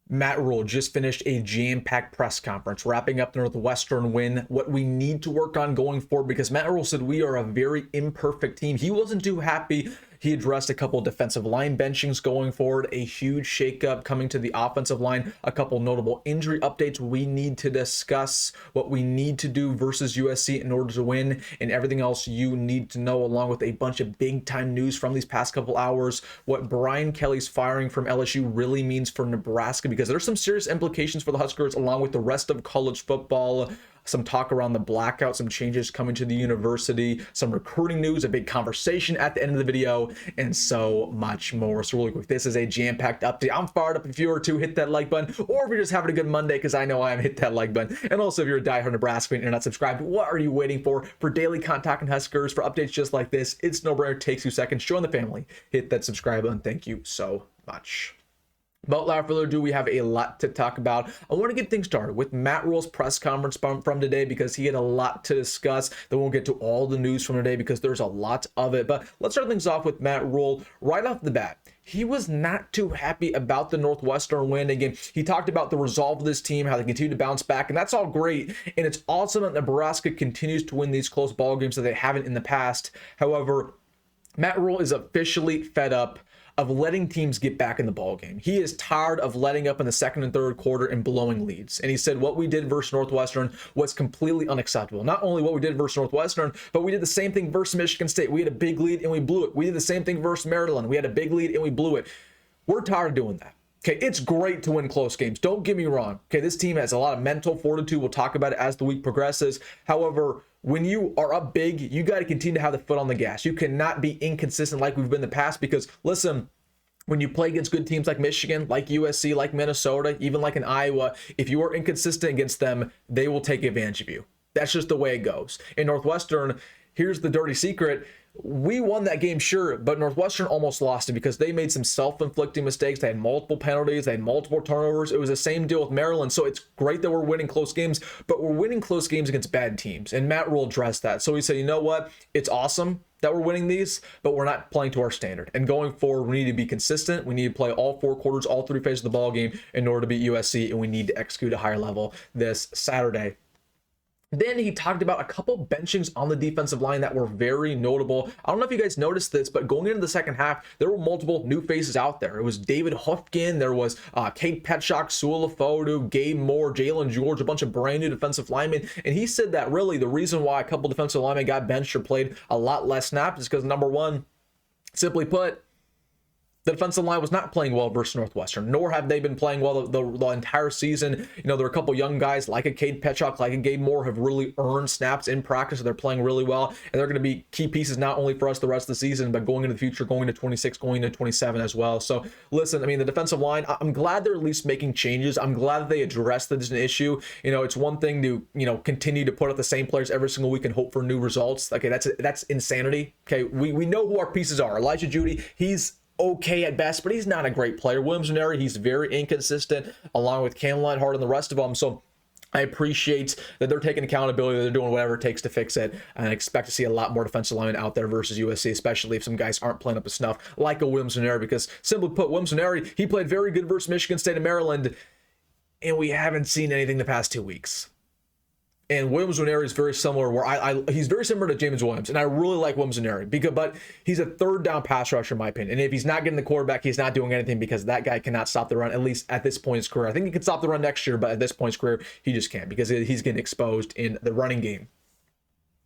Matt Rhule just finished a jam-packed press conference, wrapping up the Northwestern win, what we need to work on going forward, because Matt Rhule said we are a very imperfect team. He wasn't too happy. He addressed a couple of defensive line benchings going forward, a huge shakeup coming to the offensive line, a couple notable injury updates we need to discuss, what we need to do versus USC in order to win, and everything else you need to know, along with a bunch of big-time news from these past couple hours, what Brian Kelly's firing from LSU really means for Nebraska, because there's some serious implications for the Huskers, along with the rest of college football. Some talk around the blackout, some changes coming to the university, some recruiting news, a big conversation at the end of the video, and so much more. So really quick, this is a jam-packed update. I'm fired up. If you are too, hit that like button, or if you're just having a good Monday, because I know I am, hit that like button. And also, if you're a diehard Nebraska fan and you're not subscribed, what are you waiting for? For daily contact and Huskers, for updates just like this, it's no brainer. It takes 2 seconds. Join the family. Hit that subscribe button. Thank you so much. But without further ado, we have a lot to talk about. I want to get things started with Matt Rhule's press conference from today, because he had a lot to discuss. Then we'll get to all the news from today, because there's a lot of it. But let's start things off with Matt Rhule right off the bat. He was not too happy about the Northwestern win. Again, he talked about the resolve of this team, how they continue to bounce back, and that's all great. And it's awesome that Nebraska continues to win these close ball games that they haven't in the past. However, Matt Rhule is officially fed up of letting teams get back in the ball game. He is tired of letting up in the second and third quarter and blowing leads. And he said what we did versus Northwestern was completely unacceptable. Not only what we did versus Northwestern, but we did the same thing versus Michigan State. We had a big lead and we blew it. We did the same thing versus Maryland. We had a big lead and we blew it. We're tired of doing that. Okay, it's great to win close games. Don't get me wrong. Okay, this team has a lot of mental fortitude. We'll talk about it as the week progresses. However, when you are up big, you got to continue to have the foot on the gas. You cannot be inconsistent like we've been in the past, because listen, when you play against good teams like Michigan, like USC, like Minnesota, even like in Iowa, if you are inconsistent against them, they will take advantage of you. That's just the way it goes. In Northwestern, here's the dirty secret. We won that game, sure, but Northwestern almost lost it because they made some self-inflicting mistakes. They had multiple penalties. They had multiple turnovers. It was the same deal with Maryland. So it's great that we're winning close games, but we're winning close games against bad teams. And Matt Rhule addressed that. So he said, you know what? It's awesome that we're winning these, but we're not playing to our standard. And going forward, we need to be consistent. We need to play all 4 quarters, all 3 phases of the ball game in order to beat USC, and we need to execute at a higher level this Saturday. Then he talked about a couple benchings on the defensive line that were very notable. I don't know if you guys noticed this, but going into the second half, there were multiple new faces out there. It was David Hufkin, there was Kate Petchak, Sula Fodu, Gabe Moore, Jalen George, a bunch of brand new defensive linemen. And he said that really the reason why a couple defensive linemen got benched or played a lot less snaps is because, number one, simply put, the defensive line was not playing well versus Northwestern, nor have they been playing well the entire season. You know, there are a couple young guys like a Cade Petchak, like a Gabe Moore, have really earned snaps in practice. They're playing really well, and they're going to be key pieces not only for us the rest of the season, but going into the future, going into 26, going into 27 as well. So listen, I mean, the defensive line, I'm glad they're at least making changes. I'm glad that they addressed that as an issue. You know, it's one thing to, you know, continue to put out the same players every single week and hope for new results. Okay, that's insanity. Okay, we know who our pieces are. Elijah Judy, he's okay at best, but he's not a great player. Williams Neri, he's very inconsistent, along with Cam Hart and the rest of them. So I appreciate that they're taking accountability, they're doing whatever it takes to fix it, and I expect to see a lot more defensive linemen out there versus USC, especially if some guys aren't playing up to snuff, like a Williams Neri, because simply put, Williams Neri, he played very good versus Michigan State and Maryland, and we haven't seen anything the past 2 weeks. And Williams Neri is very similar, where he's very similar to James Williams, and I really like Williams Neri, but he's a third down pass rusher in my opinion. And if he's not getting the quarterback, he's not doing anything, because that guy cannot stop the run, at least at this point in his career. I think he can stop the run next year, but at this point in his career, he just can't, because he's getting exposed in the running game.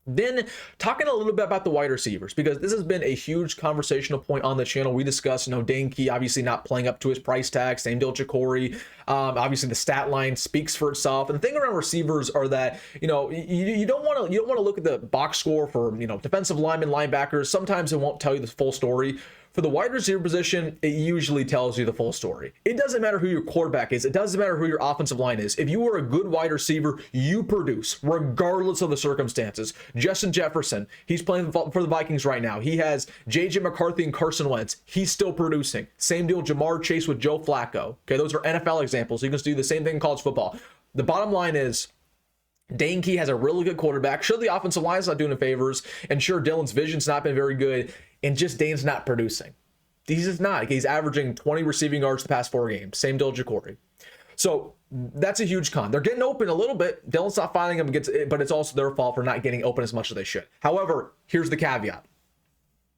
Then talking a little bit about the wide receivers, because this has been a huge conversational point on the channel. We discussed, you know, Dane obviously not playing up to his price tag, same deal Jacory. Obviously the stat line speaks for itself. And the thing around receivers are that, you know, you don't want to look at the box score for, you know, defensive linemen, linebackers. Sometimes it won't tell you the full story. For the wide receiver position, it usually tells you the full story. It doesn't matter who your quarterback is. It doesn't matter who your offensive line is. If you are a good wide receiver, you produce regardless of the circumstances. Justin Jefferson, he's playing for the Vikings right now. He has J.J. McCarthy and Carson Wentz. He's still producing. Same deal, Jamar Chase with Joe Flacco. Okay, those are NFL examples. You can do the same thing in college football. The bottom line is, Dane has a really good quarterback. Sure, the offensive line's not doing him favors, and sure, Dylan's vision's not been very good, and just Dane's not producing. He's just not. He's averaging 20 receiving yards the past 4 games. Same deal, Jacory. So that's a huge con. They're getting open a little bit. Dylan's not finding them, but it's also their fault for not getting open as much as they should. However, here's the caveat.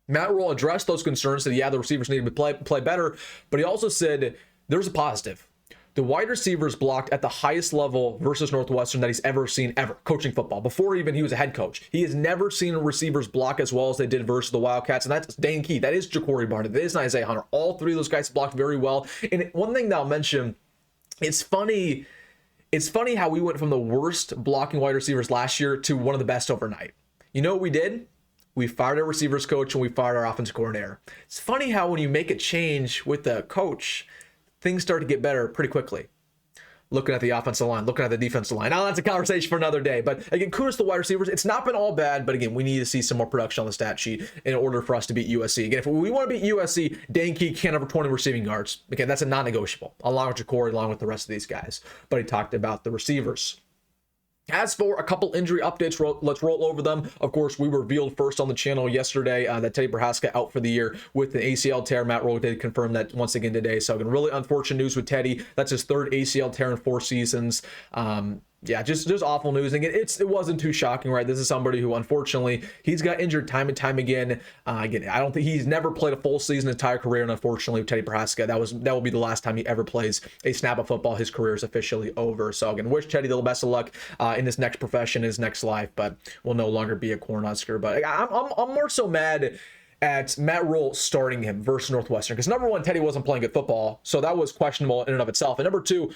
Matt Rhule addressed those concerns, said, yeah, the receivers need to play better, but he also said there's a positive. The wide receivers blocked at the highest level versus Northwestern that he's ever seen coaching football. Before even he was a head coach, he has never seen receivers block as well as they did versus the Wildcats, and that's Dane Key, that is Jacory, Barney, that is Nyziah Hunter. All 3 of those guys blocked very well. And one thing that I'll mention, it's funny how we went from the worst blocking wide receivers last year to one of the best overnight. You know what we did? We fired our receivers coach and we fired our offensive coordinator. It's funny how when you make a change with the coach, things start to get better pretty quickly. Looking at the offensive line, looking at the defensive line. Now that's a conversation for another day. But again, kudos to the wide receivers. It's not been all bad, but again, we need to see some more production on the stat sheet in order for us to beat USC. Again, if we want to beat USC, Dane Key can't have 20 receiving yards. Again, that's a non-negotiable, along with Jacory, along with the rest of these guys. But he talked about the receivers. As for a couple injury updates, let's roll over them. Of course, we revealed first on the channel yesterday that Teddy Prochazka out for the year with an ACL tear. Matt Rhule did confirm that once again today. So again, really unfortunate news with Teddy. That's his 3rd ACL tear in 4 seasons. Yeah, just awful news. Again, it wasn't too shocking, right? This is somebody who, unfortunately, he's got injured time and time again. Again, I don't think he's never played a full season his entire career, and unfortunately, with Teddy Prochazka, that will be the last time he ever plays a snap of football. His career is officially over. So again, wish Teddy the best of luck in his next profession, his next life, but will no longer be a Cornhusker. But I'm more so mad at Matt Rhule starting him versus Northwestern because number one, Teddy wasn't playing good football, so that was questionable in and of itself. And number two,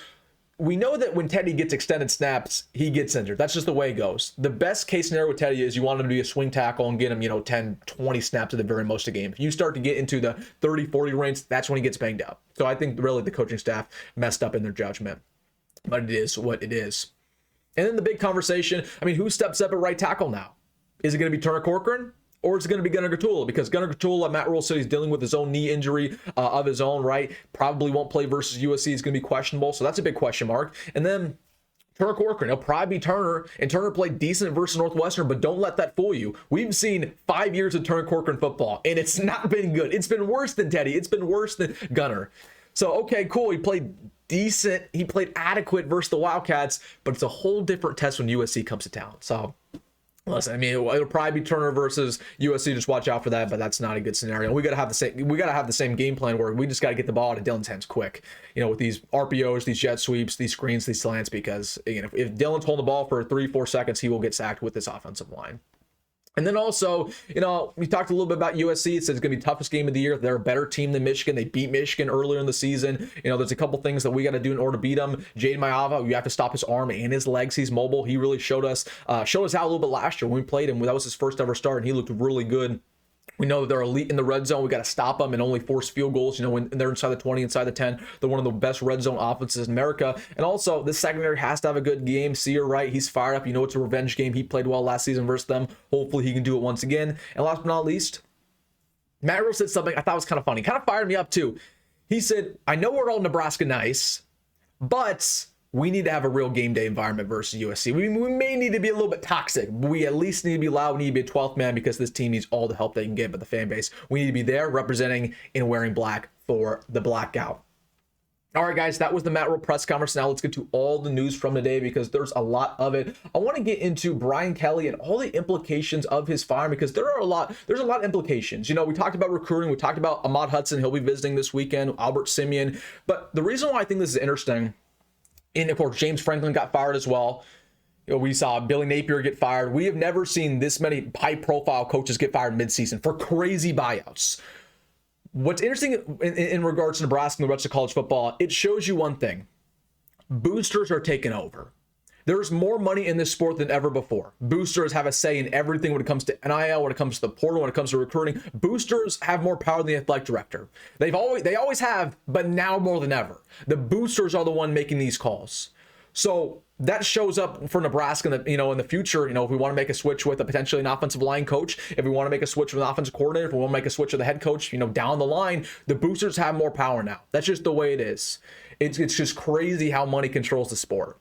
we know that when Teddy gets extended snaps, he gets injured. That's just the way it goes. The best case scenario with Teddy is you want him to be a swing tackle and get him, 10, 20 snaps at the very most a game. If you start to get into the 30, 40 range, that's when he gets banged up. So I think really the coaching staff messed up in their judgment. But it is what it is. And then the big conversation, who steps up at right tackle now? Is it going to be Turner Corcoran? Or is it going to be Gunnar Gatula? Because Gunnar Gatula, Matt Rhule said he's dealing with his own knee injury of his own, right? Probably won't play versus USC. It's going to be questionable. So that's a big question mark. And then Turner Corcoran, he'll probably be Turner. And Turner played decent versus Northwestern, but don't let that fool you. We've seen 5 years of Turner Corcoran football, and it's not been good. It's been worse than Teddy. It's been worse than Gunnar. So, okay, cool. He played decent. He played adequate versus the Wildcats, but it's a whole different test when USC comes to town. So, listen, it'll probably be Turner versus USC. Just watch out for that, but that's not a good scenario. We gotta have the same game plan where we just gotta get the ball out of Dylan's hands quick. With these RPOs, these jet sweeps, these screens, these slants, because again, if Dylan's holding the ball for 3-4 seconds, he will get sacked with this offensive line. And then also, we talked a little bit about USC. It says it's going to be the toughest game of the year. They're a better team than Michigan. They beat Michigan earlier in the season. There's a couple things that we got to do in order to beat them. Jaden Maiava, you have to stop his arm and his legs. He's mobile. He really showed us how a little bit last year when we played him. That was his first ever start, and he looked really good. We know that they're elite in the red zone. We got to stop them and only force field goals. When they're inside the 20, inside the 10, they're one of the best red zone offenses in America. And also, this secondary has to have a good game. Sear, right? He's fired up. It's a revenge game. He played well last season versus them. Hopefully, he can do it once again. And last but not least, Matt Rhule said something I thought was kind of funny. Kind of fired me up too. He said, "I know we're all Nebraska nice, but we need to have a real game day environment versus USC. We may need to be a little bit toxic, but we at least need to be loud. We need to be a 12th man because this team needs all the help they can get, but the fan base, we need to be there representing and wearing black for the blackout." All right, guys, that was the Matt Rhule press conference. Now let's get to all the news from today because there's a lot of it. I want to get into Brian Kelly and all the implications of his firing because there's a lot of implications. We talked about recruiting. We talked about Ahmad Hudson. He'll be visiting this weekend, Albert Simeon. But the reason why I think this is interesting, and of course, James Franklin got fired as well. We saw Billy Napier get fired. We have never seen this many high-profile coaches get fired midseason for crazy buyouts. What's interesting in regards to Nebraska and the rest of college football, it shows you one thing. Boosters are taking over. There's more money in this sport than ever before. Boosters have a say in everything when it comes to NIL, when it comes to the portal, when it comes to recruiting. Boosters have more power than the athletic director. They always have, but now more than ever. The boosters are the one making these calls. So that shows up for Nebraska in the future. If we want to make a switch with potentially an offensive line coach, if we want to make a switch with an offensive coordinator, if we want to make a switch with a head coach, down the line, the boosters have more power now. That's just the way it is. It's just crazy how money controls the sport.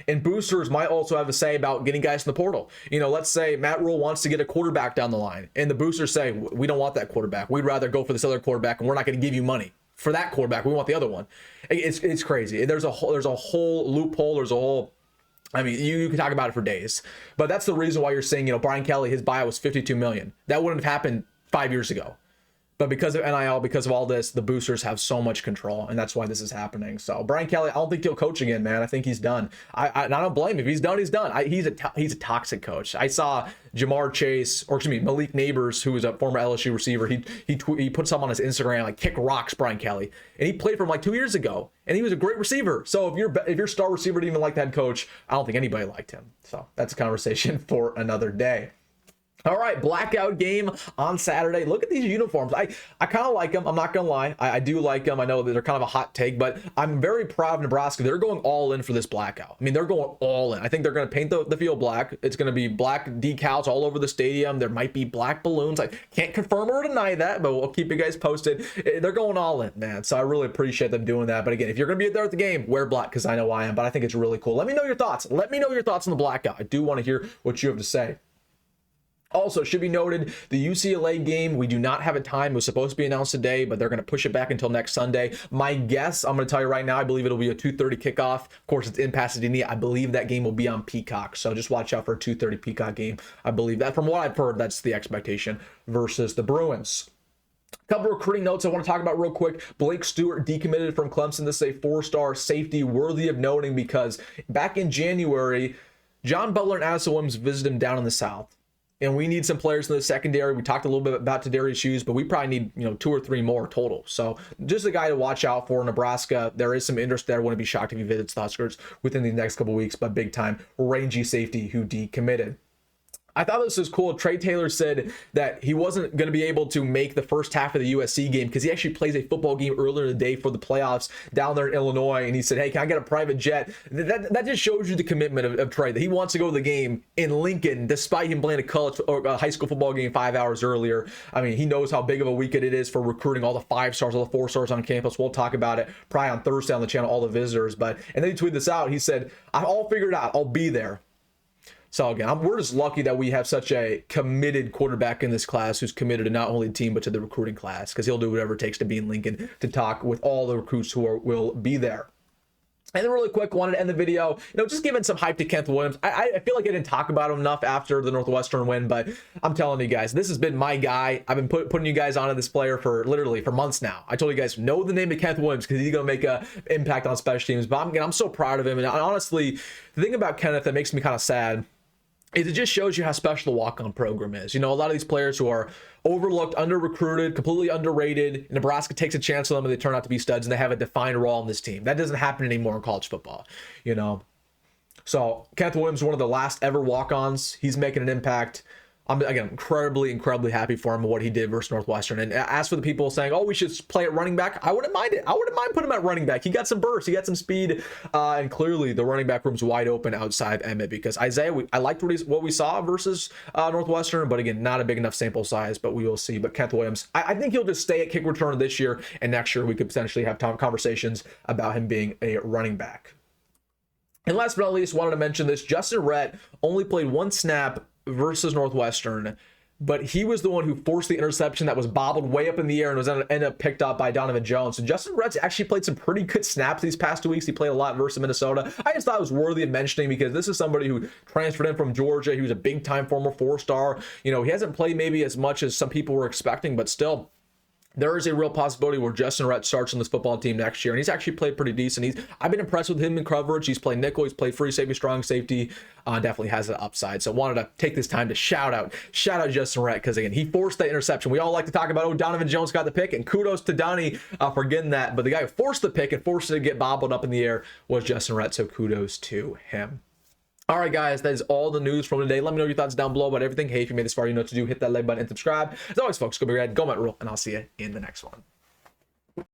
And boosters might also have a say about getting guys in the portal. You know, let's say Matt Rhule wants to get a quarterback down the line, and the boosters say, we don't want that quarterback. We'd rather go for this other quarterback, and we're not going to give you money for that quarterback. We want the other one. It's crazy. There's a whole loophole. There's a whole, I mean, you can talk about it for days. But that's the reason why you're seeing, you know, Brian Kelly, his buyout was $52 million. That wouldn't have happened 5 years ago. But because of NIL, because of all this, the boosters have so much control, and that's why this is happening. So Brian Kelly, I don't think he'll coach again, man. I think he's done. I don't blame him. If he's done, he's done. He's a toxic coach. I saw Malik Neighbors, who was a former LSU receiver. He put something on his Instagram like "kick rocks, Brian Kelly," and he played for him like 2 years ago, and he was a great receiver. So if your star receiver didn't even like that coach, I don't think anybody liked him. So that's a conversation for another day. All right, blackout game on Saturday. Look at these uniforms. I kind of like them. I'm not going to lie. I do like them. I know that they're kind of a hot take, but I'm very proud of Nebraska. They're going all in for this blackout. I mean, they're going all in. I think they're going to paint the field black. It's going to be black decals all over the stadium. There might be black balloons. I can't confirm or deny that, but we'll keep you guys posted. They're going all in, man. So I really appreciate them doing that. But again, if you're going to be there at the game, wear black because I know I am. But I think it's really cool. Let me know your thoughts. Let me know your thoughts on the blackout. I do want to hear what you have to say. Also, should be noted, the UCLA game, we do not have a time. It was supposed to be announced today, but they're going to push it back until next Sunday. My guess, I'm going to tell you right now, I believe it'll be a 2:30 kickoff. Of course, it's in Pasadena. I believe that game will be on Peacock, so just watch out for a 2:30 Peacock game. I believe that. From what I've heard, that's the expectation versus the Bruins. Couple recruiting notes I want to talk about real quick. Blake Stewart decommitted from Clemson. This is a 4-star safety, worthy of noting because back in January, John Butler and Addison Williams visited him down in the South. And we need some players in the secondary. We talked a little bit about Tadarius Hughes, but we probably need 2 or 3 more total. So just a guy to watch out for. Nebraska, there is some interest there. I wouldn't be shocked if he visits the Huskers within the next couple of weeks, but big time rangy safety who decommitted. I thought this was cool. Trae Taylor said that he wasn't going to be able to make the first half of the USC game because he actually plays a football game earlier in the day for the playoffs down there in Illinois. And he said, hey, can I get a private jet? That just shows you the commitment of Trae, that he wants to go to the game in Lincoln despite him playing a college or a high school football game 5 hours earlier. I mean, he knows how big of a weekend it is for recruiting all the 5-stars, all the 4-stars on campus. We'll talk about it probably on Thursday on the channel, all the visitors. And then he tweeted this out. He said, I've all figured out. I'll be there. So again, we're just lucky that we have such a committed quarterback in this class who's committed to not only the team but to the recruiting class, because he'll do whatever it takes to be in Lincoln to talk with all the recruits who will be there. And then really quick, wanted to end the video, just giving some hype to Kenneth Williams. I feel like I didn't talk about him enough after the Northwestern win, but I'm telling you guys, this has been my guy. I've been putting you guys onto this player for months now. I told you guys, know the name of Kenneth Williams because he's going to make an impact on special teams. But I'm so proud of him. And honestly, the thing about Kenneth that makes me kind of sad is it just shows you how special the walk-on program is. A lot of these players who are overlooked, under-recruited, completely underrated, Nebraska takes a chance on them and they turn out to be studs and they have a defined role on this team. That doesn't happen anymore in college football, So Kenneth Williams is one of the last ever walk-ons. He's making an impact. I'm, again, incredibly happy for him and what he did versus Northwestern. And as for the people saying, oh, we should play at running back, I wouldn't mind it. I wouldn't mind putting him at running back. He got some burst. He got some speed. And clearly the running back room's wide open outside of Emmett because Isaiah, I liked what we saw versus Northwestern. But again, not a big enough sample size, but we will see. But Kenneth Williams, I think he'll just stay at kick return this year. And next year we could potentially have conversations about him being a running back. And last but not least, wanted to mention this. Justin Rhett only played 1 snap versus Northwestern, but he was the one who forced the interception that was bobbled way up in the air and was ended up picked up by Donovan Jones. So Justin Rhett's actually played some pretty good snaps these past 2 weeks. He played a lot versus Minnesota. I just thought it was worthy of mentioning because this is somebody who transferred in from Georgia. He was a big-time former 4-star. He hasn't played maybe as much as some people were expecting, but still, there is a real possibility where Justin Rhett starts on this football team next year, and he's actually played pretty decent. I've been impressed with him in coverage. He's played nickel, he's played free safety, strong safety. Definitely has an upside. So wanted to take this time to shout out Justin Rhett because again, he forced that interception. We all like to talk about, Donovan Jones got the pick, and kudos to Donnie for getting that. But the guy who forced the pick and forced it to get bobbled up in the air was Justin Rhett. So kudos to him. All right, guys, that is all the news from today. Let me know your thoughts down below about everything. Hey, if you made this far, you know what to do. Hit that like button and subscribe. As always, folks, go be red, go Rhule, and I'll see you in the next one.